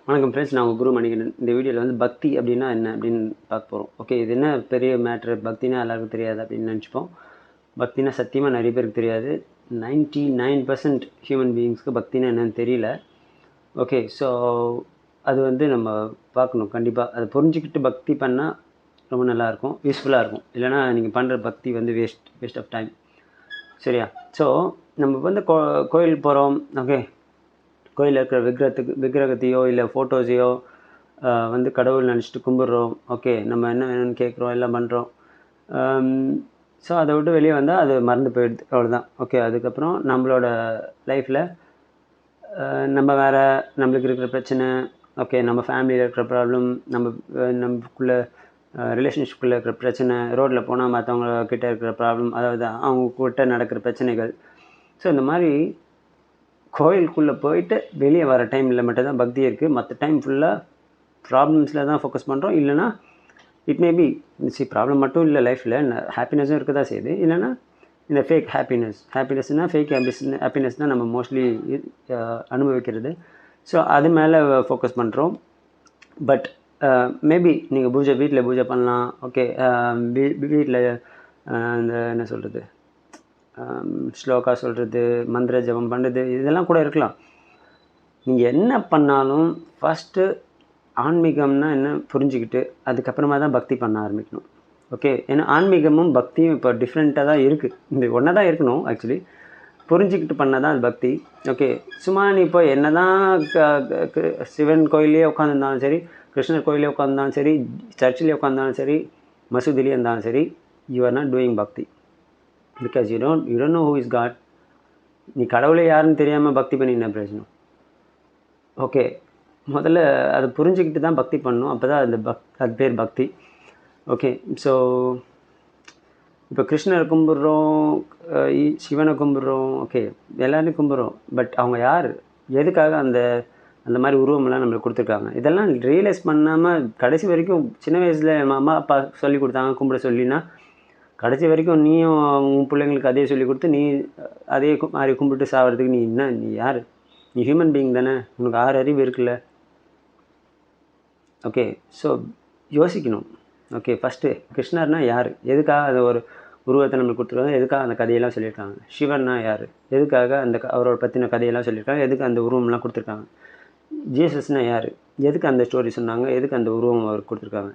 வணக்கம் ஃப்ரெண்ட்ஸ், நான் உங்கள் குரு மணிகண்டன். இந்த வீடியோவில் வந்து பக்தி அப்படின்னா என்ன அப்படின்னு பார்க்க போகிறோம். ஓகே, இது என்ன பெரிய மேட்ரு? பக்தினா எல்லாருக்கும் தெரியாது அப்படின்னு நினச்சிப்போம். பக்தினா சத்தியமாக நிறைய பேருக்கு தெரியாது. 99% ஹியூமன் பீயிங்ஸ்க்கு பக்தினா என்னன்னு தெரியல. ஓகே, ஸோ அது வந்து நம்ம பார்க்கணும். கண்டிப்பாக அதை புரிஞ்சுக்கிட்டு பக்தி பண்ணால் ரொம்ப நல்லாயிருக்கும், யூஸ்ஃபுல்லாக இருக்கும். இல்லைனா நீங்கள் பண்ணுற பக்தி வந்து வேஸ்ட் ஆஃப் டைம். சரியா? ஸோ நம்ம வந்து கோயில் போகிறோம். ஓகே, கோயிலில் இருக்கிற விக்கிரகத்தையோ இல்லை ஃபோட்டோஸையோ வந்து கடவுள் நினச்சிட்டு கும்பிட்றோம். ஓகே, நம்ம என்ன வேணும்னு கேட்குறோம், எல்லாம் பண்ணுறோம். ஸோ அதை விட்டு வெளியே வந்தால் அது மறந்து போயிடுது, அவ்வளோதான். ஓகே, அதுக்கப்புறம் நம்மளோட லைஃப்பில் நம்ம வேறு, நம்மளுக்கு இருக்கிற பிரச்சனை, ஓகே, நம்ம ஃபேமிலியில் இருக்கிற ப்ராப்ளம், நமக்குள்ளே ரிலேஷன்ஷிப்பில் இருக்கிற பிரச்சனை, ரோட்டில் போனால் மற்றவங்க கிட்டே இருக்கிற ப்ராப்ளம், அதாவது அவங்கக்கிட்ட நடக்கிற பிரச்சனைகள். ஸோ இந்த மாதிரி கோயிலுக்குள்ளே போயிட்டு வெளியே வர டைமில் மட்டும்தான் பக்தி இருக்குது. மற்ற டைம் ஃபுல்லாக ப்ராப்ளம்ஸில் தான் ஃபோக்கஸ் பண்ணுறோம். இல்லைனா இட் மேபி ப்ராப்ளம் மட்டும் இல்லை, லைஃப்பில் ஹாப்பினஸும் இருக்க தான் செய்யுது. இல்லைனா இந்த ஃபேக் ஹாப்பினஸ்னால் ஃபேக் ஹாப்பினஸ் தான் நம்ம மோஸ்ட்லி அனுபவிக்கிறது. ஸோ அது மேலே ஃபோக்கஸ் பண்ணுறோம். பட் மேபி நீங்கள் வீட்டில் பூஜை பண்ணலாம். ஓகே, வீட்டில் இந்த என்ன சொல்கிறது, ஸ்லோகா சொல்கிறது, மந்திர ஜபம் பண்ணுறது, இதெல்லாம் கூட இருக்கலாம். நீங்கள் என்ன பண்ணாலும் ஃபஸ்ட்டு ஆன்மீகம்னா என்ன புரிஞ்சுக்கிட்டு அதுக்கப்புறமா தான் பக்தி பண்ண ஆரம்பிக்கணும். ஓகே, ஏன்னா ஆன்மீகமும் பக்தியும் இப்போ டிஃப்ரெண்ட்டாக தான் இருக்குது. இந்த ஒன்றா தான் இருக்கணும். ஆக்சுவலி புரிஞ்சுக்கிட்டு பண்ணால் தான் அது பக்தி. ஓகே, சும்மா நீ இப்போ என்ன தான் சிவன் கோயிலே உட்காந்துருந்தாலும் சரி, கிருஷ்ணர் கோயிலே உட்காந்துருந்தாலும் சரி, சர்ச்சிலே உட்காந்தாலும் சரி, மசூதிலே இருந்தாலும் சரி, யூ ஆர் நாட் டூயிங் பக்தி. Because you don't know who is God. நீ கடவுளே யாருன்னு தெரியாமல் பக்தி பண்ணி என்ன பிரயோஜனம்? ஓகே, முதல்ல அதை புரிஞ்சுக்கிட்டு தான் பக்தி பண்ணணும். அப்போ தான் அது பேர் பக்தி. ஓகே, ஸோ இப்போ கிருஷ்ணரை கும்பிட்றோம், சிவனை கும்பிட்றோம், ஓகே, எல்லாரையும் கும்பிட்றோம். பட் அவங்க யார், எதுக்காக அந்த மாதிரி உருவமெல்லாம் நம்மளுக்கு கொடுத்துருக்காங்க? இதெல்லாம் ரியலைஸ் பண்ணாமல் கடைசி வரைக்கும் சின்ன வயசில் அம்மா அப்பா சொல்லி கொடுத்தாங்க கும்பிட சொல்லினா, கடைசி வரைக்கும் நீயும் உன் பிள்ளைங்களுக்கு அதே சொல்லி கொடுத்து நீ அதே மாதிரி கும்பிட்டு சாகிறதுக்கு நீ யார்? நீ ஹியூமன் பீயிங் தானே, உனக்கு 6 அறிவு இருக்குல்ல. ஓகே, ஸோ யோசிக்கணும். ஓகே, ஃபஸ்ட்டு கிருஷ்ணர்னால் யார், எதுக்காக அந்த ஒரு உருவத்தை நம்மளுக்கு கொடுத்துருக்காங்க, எதுக்காக அந்த கதையெல்லாம் சொல்லியிருக்காங்க? சிவன்னா யார், எதுக்காக அவரோட பற்றின கதையெல்லாம் சொல்லியிருக்காங்க, எதுக்கு அந்த உருவம்லாம் கொடுத்துருக்காங்க? ஜீசஸ்னால் யார், எதுக்கு அந்த ஸ்டோரி சொன்னாங்க, எதுக்கு அந்த உருவம் அவருக்கு கொடுத்துருக்காங்க?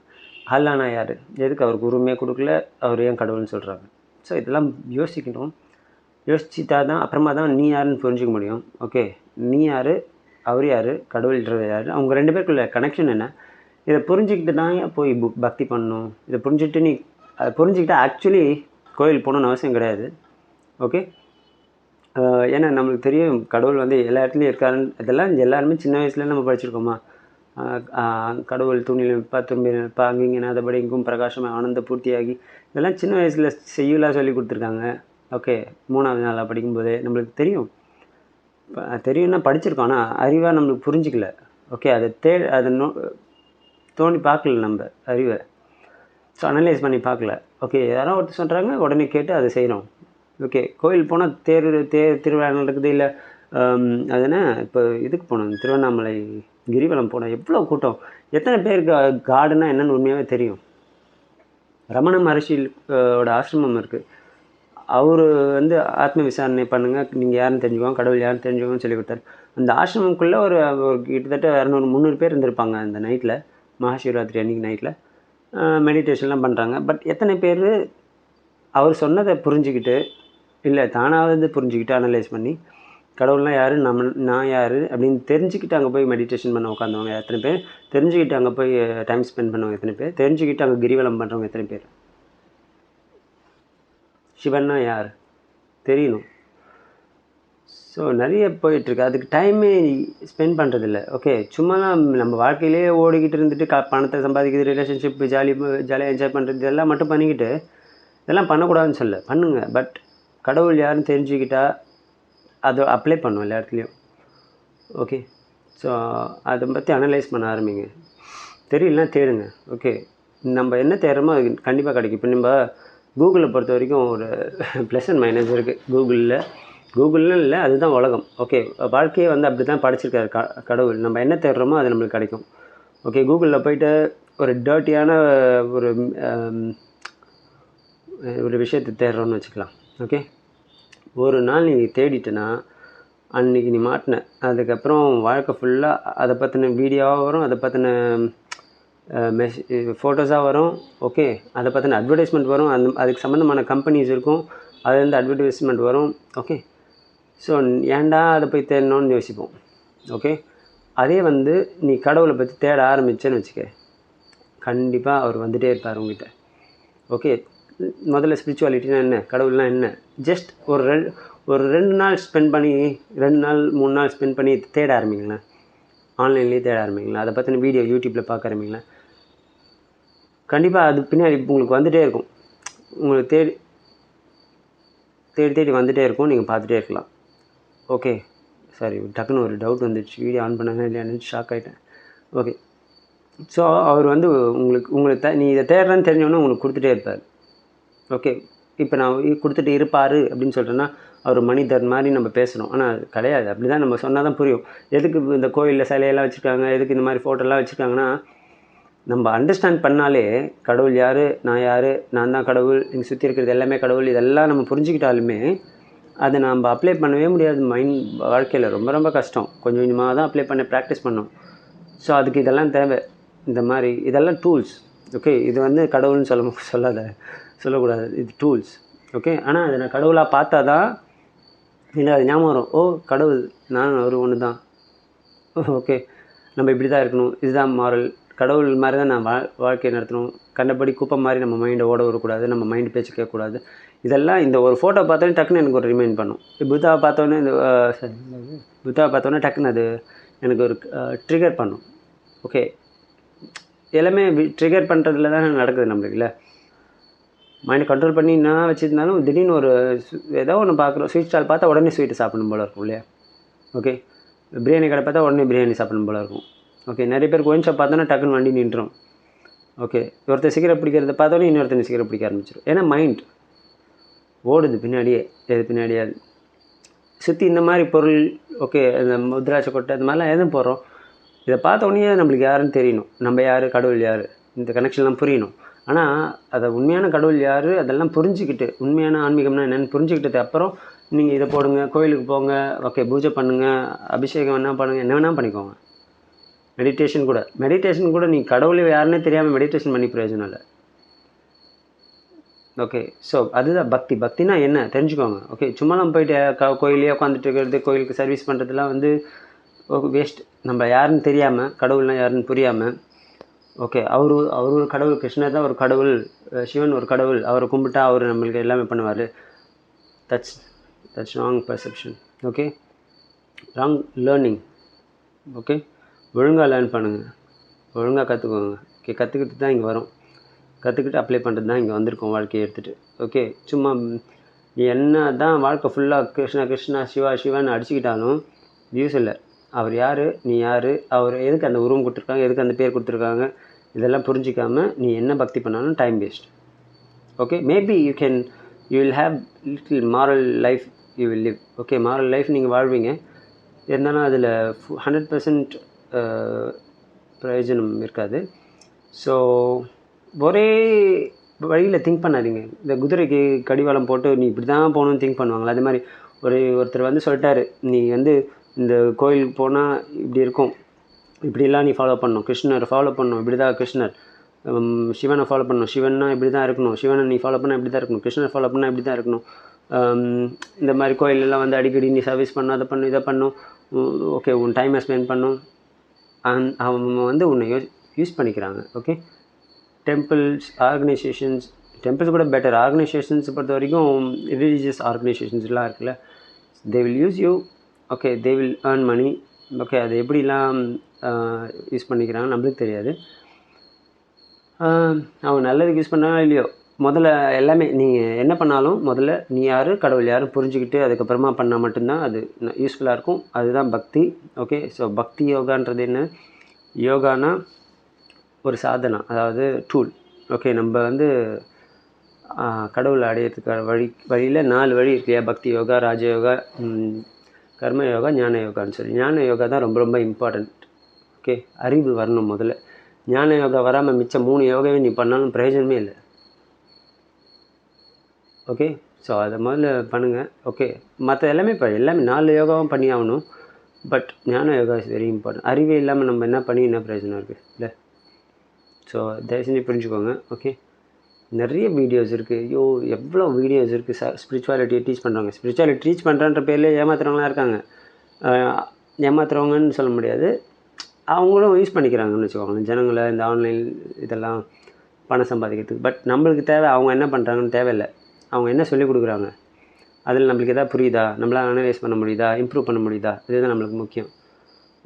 அல்லானா யார், எதுக்கு அவருக்கு உருவமே கொடுக்கல, அவர் ஏன் கடவுள்னு சொல்கிறாங்க? ஸோ இதெல்லாம் யோசிக்கணும். யோசிச்சுட்டா தான் அப்புறமா தான் நீ யாருன்னு புரிஞ்சிக்க முடியும். ஓகே, நீ யார், அவர் யார், கடவுள்ன்றது யார், அவங்க 2 பேருக்குள்ள கனெக்ஷன் என்ன? இதை புரிஞ்சுக்கிட்டு தான் போய் பக்தி பண்ணணும். இதை புரிஞ்சுக்கிட்டு நீ அதை புரிஞ்சுக்கிட்டால் ஆக்சுவலி கோயில் போகணுன்னு அவசியம் கிடையாது. ஓகே, ஏன்னா நம்மளுக்கு தெரியும் கடவுள் வந்து எல்லா இடத்துலையும் இருக்காருன்னு. இதெல்லாம் எல்லாருமே சின்ன வயசுல நம்ம படிச்சிருக்கோமா? கடவுள் துணியில் திரும்ப அங்கிங்க நாதபடி எங்கும் பிரகாசமாக ஆனந்த பூர்த்தியாகி, இதெல்லாம் சின்ன வயசில் செய்யலாம் சொல்லி கொடுத்துருக்காங்க. ஓகே, 3வது நாளாக படிக்கும்போதே நம்மளுக்கு தெரியும்னா படிச்சிருக்கோம். ஆனால் அறிவாக நம்மளுக்கு புரிஞ்சிக்கல. ஓகே, அதை தோண்டி பார்க்கல நம்ம அறிவை. ஸோ அனலைஸ் பண்ணி பார்க்கல. ஓகே, யாரோ ஒருத்தர் சொல்கிறாங்க, உடனே கேட்டு அதை செய்கிறோம். ஓகே, கோயில் போனால் திருவிழா நடக்குது. இல்லை அதுனா இப்போ இதுக்கு போனோம், திருவண்ணாமலை கிரிவலம் போனோம், எவ்வளோ கூட்டம், எத்தனை பேருக்கு காடுனா என்னென்னு உண்மையாகவே தெரியும். ரமண மகரிஷியோட ஆசிரமம் இருக்குது. அவர் வந்து ஆத்ம விசாரணை பண்ணுங்கள், நீங்கள் யாருன்னு தெரிஞ்சுக்கோங்க, கடவுள் யாருன்னு தெரிஞ்சுக்கோங்கன்னு சொல்லி கொடுத்தாரு. அந்த ஆசிரமக்குள்ளே ஒரு கிட்டத்தட்ட 200-300 பேர் இருந்திருப்பாங்க அந்த நைட்டில், மகாசிவராத்திரி அன்றைக்கி நைட்டில் மெடிடேஷன்லாம் பண்ணுறாங்க. பட் எத்தனை பேர் அவர் சொன்னதை புரிஞ்சுக்கிட்டு, இல்லை தானாவது புரிஞ்சுக்கிட்டு அனலைஸ் பண்ணி கடவுள்லாம் யார், நான் யார் அப்படின்னு தெரிஞ்சுக்கிட்டு அங்கே போய் மெடிடேஷன் பண்ண உட்காந்தவங்க எத்தனை பேர், தெரிஞ்சுக்கிட்டு அங்கே போய் டைம் ஸ்பெண்ட் பண்ணவங்க எத்தனை பேர், தெரிஞ்சுக்கிட்டு அங்கே கிரிவலம் பண்ணுறவங்க எத்தனை பேர்? சிவன்னா யார் தெரியணும். ஸோ நிறைய போயிட்டுருக்கு, அதுக்கு டைமே ஸ்பெண்ட் பண்ணுறதில்ல. ஓகே, சும்மாலாம் நம்ம வாழ்க்கையிலே ஓடிக்கிட்டு இருந்துட்டு பணத்தை சம்பாதிக்கிறது, ரிலேஷன்ஷிப், ஜாலியாக என்ஜாய் பண்ணுறது, இதெல்லாம் மட்டும் பண்ணிக்கிட்டு இதெல்லாம் பண்ணக்கூடாதுன்னு சொல்ல, பண்ணுங்கள். பட் கடவுள் யாருன்னு தெரிஞ்சுக்கிட்டா அதை அப்ளை பண்ணும் எல்லா இடத்துலையும். ஓகே, ஸோ அதை பற்றி அனலைஸ் பண்ண ஆரம்பிங்க. தெரியலனா தேடுங்க. ஓகே, நம்ம என்ன தேடுறோமோ அது கண்டிப்பாக கிடைக்கும். இப்போ நம்ம கூகுளில் பொறுத்த வரைக்கும் ஒரு ப்ளஸ் அண்ட் மைனஸ் இருக்குது. கூகுளில் கூகுள்னு இல்லை, அதுதான் உலகம். ஓகே, வாழ்க்கையை வந்து அப்படி தான் படைச்சிருக்காரு கடவுள். நம்ம என்ன தேடுறோமோ அது நம்மளுக்கு கிடைக்கும். ஓகே, கூகுளில் போய்ட்டு ஒரு டர்ட்டியான ஒரு ஒரு விஷயத்தை தேடுறோன்னு வச்சுக்கலாம். ஓகே, ஒரு நாள் நீ தேடிட்டேன்னா அன்றைக்கி நீ மாட்டின, அதுக்கப்புறம் வாழ்க்கை ஃபுல்லாக அதை பற்றின வீடியோவாக வரும், அதை பற்றின ஃபோட்டோஸாக வரும். ஓகே, அதை பற்றின அட்வர்டைஸ்மெண்ட் வரும், அதுக்கு சம்மந்தமான கம்பெனிஸ் இருக்கும், அதுலேருந்து அட்வர்டைஸ்மெண்ட் வரும். ஓகே, ஸோ ஏன்டா அதை போய் தேடணும்னு யோசிப்போம். ஓகே, அதே வந்து நீ கடவுளை பற்றி தேட ஆரம்பித்தேன்னு வச்சுக்க, கண்டிப்பாக அவர் வந்துகிட்டே இருப்பார் உங்ககிட்ட. ஓகே, முதல்ல ஸ்பிரிச்சுவாலிட்டினா என்ன, கடவுள்னால் என்ன, ஜஸ்ட் ஒரு 2 நாள் ஸ்பெண்ட் பண்ணி 2 நாள் 3 நாள் ஸ்பெண்ட் பண்ணி தேட ஆரம்பிங்களேன். ஆன்லைன்லேயே தேட ஆரம்பிங்களேன், அதை பற்றின வீடியோ யூடியூப்பில் பார்க்க ஆரம்பிங்களேன். கண்டிப்பாக அது பின்னாடி உங்களுக்கு வந்துகிட்டே இருக்கும். உங்களுக்கு தேடி வந்துகிட்டே இருக்கும், நீங்கள் பார்த்துட்டே இருக்கலாம். ஓகே, சாரி, டக்குன்னு ஒரு டவுட் வந்துடுச்சு, வீடியோ ஆன் பண்ணாங்க இல்லையான்னு ஷாக் ஆகிட்டேன். ஓகே, ஸோ அவர் வந்து உங்களுக்கு நீ இதை தேடுறேன்னு தெரிஞ்சோன்னே உங்களுக்கு கொடுத்துட்டே இருப்பார். ஓகே, இப்போ நான் கொடுத்துட்டு இருப்பார் அப்படின்னு சொல்கிறேன்னா அவர் மனிதர் மாதிரி நம்ம பேசுகிறோம், ஆனால் அது கிடையாது. அப்படி தான் நம்ம சொன்னால் தான் புரியும். எதுக்கு இந்த கோயிலில் சிலையெல்லாம் வச்சுருக்காங்க, எதுக்கு இந்த மாதிரி ஃபோட்டோலாம் வச்சுருக்காங்கன்னா, நம்ம அண்டர்ஸ்டாண்ட் பண்ணாலே கடவுள் யார், நான் யார், நான் தான் கடவுள், இங்கே சுற்றி இருக்கிறது எல்லாமே கடவுள், இதெல்லாம் நம்ம புரிஞ்சுக்கிட்டாலுமே அதை நம்ம அப்ளை பண்ணவே முடியாது. வாழ்க்கையில் ரொம்ப ரொம்ப கஷ்டம். கொஞ்சம் கொஞ்சமாக தான் அப்ளை பண்ண ப்ராக்டிஸ் பண்ணோம். ஸோ அதுக்கு இதெல்லாம் தேவை. இந்த மாதிரி இதெல்லாம் டூல்ஸ். ஓகே, இது வந்து கடவுள்னு சொல்லக்கூடாது, இது டூல்ஸ். ஓகே, ஆனால் அதை நான் கடவுளாக பார்த்தா தான் இல்லை அது ஞாபகம் வரும். ஓ கடவுள், நான் அவர் ஒன்று தான். ஓகே, நம்ம இப்படி தான் இருக்கணும், இதுதான் மாரல். கடவுள் மாதிரி தான் நான் வாழ்க்கையை நடத்தணும். கண்டபடி குப்பை மாதிரி நம்ம மைண்டை ஓட விடக்கூடாது, நம்ம மைண்டு பேச்சு கேட்கக்கூடாது. இதெல்லாம் இந்த ஒரு ஃபோட்டோ பார்த்தோன்னே டக்குன்னு எனக்கு ஒரு ரிமைண்ட் பண்ணும். புத்தாவை பார்த்தோன்னே டக்குன்னு அது எனக்கு ஒரு ட்ரிகர் பண்ணும். ஓகே, எல்லாமே ட்ரிகர் பண்ணுறதுல தான் நடக்குது நம்மளுக்கு. இல்லை, மைண்டை கண்ட்ரோல் பண்ணி நான் வச்சுருந்தாலும் திடீர்னு ஒரு ஏதோ ஒன்று பார்க்குறோம், ஸ்வீட் ஸ்டால் பார்த்தா உடனே ஸ்வீட்டு சாப்பிடணும் போல இருக்கும் இல்லையா. ஓகே, பிரியாணி கடை பார்த்தா உடனே பிரியாணி சாப்பிடணும் போல இருக்கும். ஓகே, நிறைய பேர் ஒயின் ஷாப் பார்த்தோன்னா டக்குன்னு வண்டி நின்றுடும். ஓகே, ஒருத்தர் சிகரெட் பிடிக்கிறத பார்த்தோன்னே இன்னொருத்தர் சிகரெட் பிடிக்க ஆரம்பிச்சிடும். ஏன்னா மைண்ட் ஓடுது பின்னாடியே, பின்னாடியே சுற்றி இந்த மாதிரி பொருள். ஓகே, இந்த முத்ராட்சை கொட்டை அந்த மாதிரிலாம் எதுவும் போடுறோம். இதை பார்த்த உடனே நம்மளுக்கு யாருன்னு தெரியணும், நம்ம யார், கடவுள் யார், இந்த கனெக்ஷன்லாம் புரியணும். ஆனால் அதை உண்மையான கடவுள் யார் அதெல்லாம் புரிஞ்சுக்கிட்டு, உண்மையான ஆன்மீகம்னா என்னென்னு புரிஞ்சுக்கிட்டது அப்புறம் நீங்கள் இதை போடுங்க, கோயிலுக்கு போங்க, ஓகே பூஜை பண்ணுங்கள், அபிஷேகம் என்ன பண்ணுங்கள், என்ன வேணால் பண்ணிக்கோங்க. மெடிடேஷன் கூட நீங்கள் கடவுளை யாருன்னே தெரியாமல் மெடிடேஷன் பண்ணி பிரயோஜனம் இல்லை. ஓகே, ஸோ அதுதான் பக்தி. பக்தினா என்ன தெரிஞ்சுக்கோங்க. ஓகே, சும்மாலாம் போயிட்டு கோயிலே உட்காந்துட்டு இருக்கிறது, கோயிலுக்கு சர்வீஸ் பண்ணுறதுலாம் வந்து வேஸ்ட். நம்ம யாருன்னு தெரியாமல், கடவுள்னால் யாருன்னு புரியாமல், ஓகே அவர் ஒரு கடவுள், கிருஷ்ணர் தான் ஒரு கடவுள், சிவன் ஒரு கடவுள், அவரை கும்பிட்டா அவர் நம்மளுக்கு எல்லாமே பண்ணுவார். That's wrong perception. Okay, wrong learning. Okay, ஒழுங்காக லேர்ன் பண்ணுங்கள், ஒழுங்காக கற்றுக்கோங்க. ஓகே, கற்றுக்கிட்டு தான் இங்கே வரும், கற்றுக்கிட்டு அப்ளை பண்ணுறது தான் இங்கே வந்திருக்கோம் வாழ்க்கையை எடுத்துகிட்டு. ஓகே, சும்மா என்ன தான் வாழ்க்கை ஃபுல்லாக கிருஷ்ணா கிருஷ்ணா சிவா சிவான்னு அடிச்சுக்கிட்டாலும் வியூஸ் இல்லை. அவர் யார், நீ யார், அவர் எதுக்கு அந்த உருவம் கொடுத்துருக்காங்க, எதுக்கு அந்த பேர் கொடுத்துருக்காங்க, இதெல்லாம் புரிஞ்சிக்காமல் நீ என்ன பக்தி பண்ணாலும் time waste. Okay, maybe you will have little moral life you will live. Okay, moral life நீங்கள் வாழ்வீங்க, இருந்தாலும் அதில் 100% பிரயோஜனம் இருக்காது. ஸோ ஒரே வழியில் திங்க் பண்ணாதீங்க. இந்த குதிரைக்கு கடிவாளம் போட்டு நீ இப்படி தான் போகணுன்னு திங்க் பண்ணுவாங்களா, அதே மாதிரி ஒருத்தர் வந்து சொல்லிட்டாரு, நீ வந்து இந்த கோயிலுக்கு போனால் இப்படி இருக்கும், இப்படிலாம் நீ ஃபாலோ பண்ணணும், கிருஷ்ணரை ஃபாலோ பண்ணணும், இப்படி தான் கிருஷ்ணர், சிவனை ஃபாலோ பண்ணணும், சிவன்னா இப்படி தான் இருக்கணும், சிவனை நீ ஃபாலோ பண்ணால் இப்படி தான் இருக்கணும், கிருஷ்ணரை ஃபாலோ பண்ணால் இப்படி தான் இருக்கணும், இந்த மாதிரி கோயிலெல்லாம் வந்து அடிக்கடி நீ சர்வீஸ் பண்ணணும், அதை பண்ணும் இதை பண்ணும், ஓகே உன் டைமை ஸ்பெண்ட் பண்ணும். அவங்க வந்து உன்னை யூஸ் பண்ணிக்கிறாங்க. ஓகே, டெம்பிள்ஸ், ஆர்கனைசேஷன்ஸ், டெம்பிள்ஸ் கூட பெட்டர், ஆர்கனைசேஷன்ஸ் பொறுத்த வரைக்கும் ரிலீஜியஸ் ஆர்கனைசேஷன்ஸ்லாம் இருக்குல்ல, they will use you. Okay, they will earn money. Okay, அது எப்படிலாம் யூஸ் பண்ணிக்கிறாங்க நம்மளுக்கு தெரியாது. அவங்க நல்லதுக்கு யூஸ் பண்ணாலும் இல்லையோ, முதல்ல எல்லாமே நீங்கள் என்ன பண்ணாலும் முதல்ல நீ யார், கடவுள் யார் புரிஞ்சுக்கிட்டு அதுக்கப்புறமா பண்ணால் மட்டும்தான் அது யூஸ்ஃபுல்லாக இருக்கும். அதுதான் பக்தி. ஓகே, ஸோ பக்தி யோகான்றது என்ன, யோகானா ஒரு சாதனா, அதாவது டூல். ஓகே, நம்ம வந்து கடவுளை அடையிறதுக்கான வழியில் 4 வழி இருக்கு இல்லையா? பக்தி யோகா, ராஜயோகா, கர்ம யோகா, ஞான யோகான்னு சொல்லி. ஞான யோகா தான் ரொம்ப ரொம்ப இம்பார்ட்டண்ட். ஓகே, அறிவு வரணும் முதல்ல. ஞான யோகா வராமல் மிச்சம் 3 யோகாவே நீ பண்ணாலும் பிரயோஜனமே இல்லை. ஓகே, ஸோ அதை முதல்ல பண்ணுங்கள். ஓகே, மற்ற எல்லாமே இப்போ எல்லாமே 4 யோகாவும் பண்ணி ஆகணும். பட் ஞான யோகா இஸ் வெரி இம்பார்ட்டன்ட். அறிவே இல்லாமல் நம்ம என்ன பண்ணி என்ன பிரயோஜனம் இருக்குது இல்லை? ஸோ தயவு செஞ்சு புரிஞ்சுக்கோங்க. ஓகே, நிறைய வீடியோஸ் இருக்குது. ஐயோ எவ்வளோ வீடியோஸ் இருக்குது ஸ்பிரிச்சுவாலிட்டியை டீச் பண்ணுறாங்க. ஸ்பிரிச்சுவாலிட்டி டீச் பண்ணுறன்ற பேர்லேயே ஏமாத்துறவங்களாம் இருக்காங்க. ஏமாத்துறவங்கன்னு சொல்ல முடியாது, அவங்களும் யூஸ் பண்ணிக்கிறாங்கன்னு வச்சுக்கோங்களேன் ஜனங்களை இந்த ஆன்லைன் இதெல்லாம் பணம் சம்பாதிக்கிறதுக்கு. பட் நம்மளுக்கு தேவை அவங்க என்ன பண்ணுறாங்கன்னு தேவையில்லை, அவங்க என்ன சொல்லிக் கொடுக்குறாங்க, அதில் நம்மளுக்கு எதாவது புரியுதா, நம்மளால் அனலைஸ் பண்ண முடியுதா, இம்ப்ரூவ் பண்ண முடியுதா, இதுதான் நம்மளுக்கு முக்கியம்.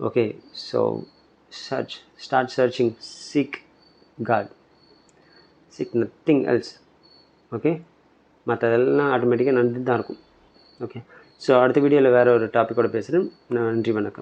Okay, so start searching, seek God, seek nothing else. Okay, மற்றதெல்லாம் ஆட்டோமேட்டிக்காக நடந்துட்டு தான் இருக்கும். ஓகே, ஸோ அடுத்த வீடியோவில் வேறு ஒரு டாப்பிக்கோடு பேசுகிறேன். நன்றி, வணக்கம்.